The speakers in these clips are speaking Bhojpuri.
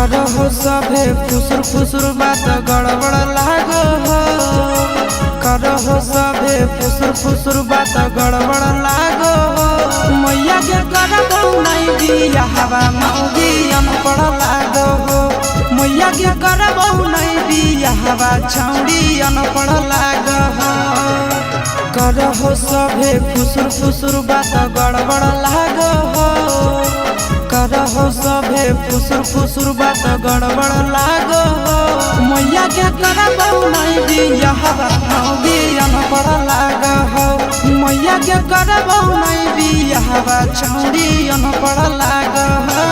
करो हो सभे फुसुर फुसुर बात गड़बड़ लागो हो। करो हो सभे फुसुर फुसुर बात गड़बड़ लागो हो। मैया के करबो नहीं बिया हवा मौगी अनपढ़ लागो हो। मैया के करबो नहीं बिया हवा छौड़ी अनपढ़ लागो हो। करो हो सभे फुसुर फुसुर बात गड़बड़ लागो हो। करो हो सभे फुसुर फुसुर बात गड़बड़ लागो हो। मैया के करबो नहीं बिया हवा मौगी अनपढ़ लागो हो। मैया के करबो नहीं बिया हवा छौड़ी अनपढ़ लागो हो।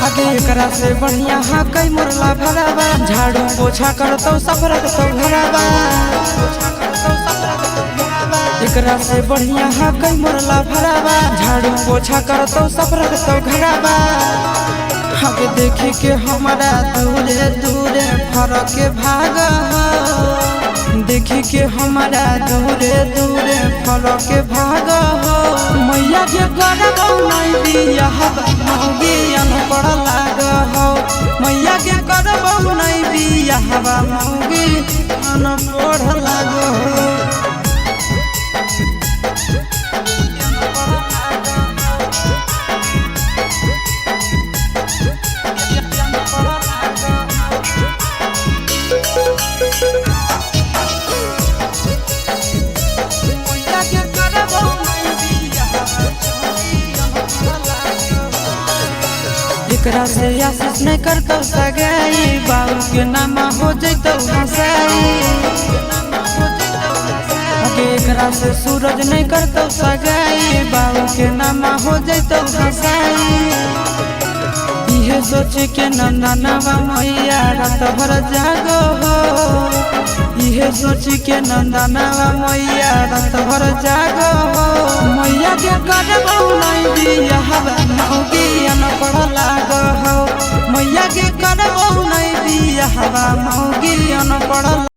आगे एकरा से बढ़िया हाँ कई मुरला भरावा। झाड़ू पोछा करतो सफरत तो भरावा। एकरा से बढ़िया हाँ कई मुरला भरावा। झाड़ू पोछा करतो सफरत तो घरावा। आगे देखे के हमारा दूरे दूरे फरक के भाग हो। देखी के हमारा दूरे दूरे फरक के भाग हो। मैया के करबो नहीं बिया हवा मौगी अनपढ़ लागो हो। मैया के करबो नहीं बिया हवा मौगी अनपढ़ लागो हो। एकरा से आशीष नहीं करतो सगाई। बाबू के नाम हो जैतो हंसाई। एकरा से सूरज नहीं करतो सगाई। बाबू के नाम हो जैतो हंसाई। इहे सोच के नंदनवा मैया रात भर जागो हो। इहे सोच के नंदनवा मैया रात भर जागो हो। मैया के करबो नहीं बिया हवा मौगी अनपढ़ लागो हो। मैया के करबो नहीं बिया हवा मौगी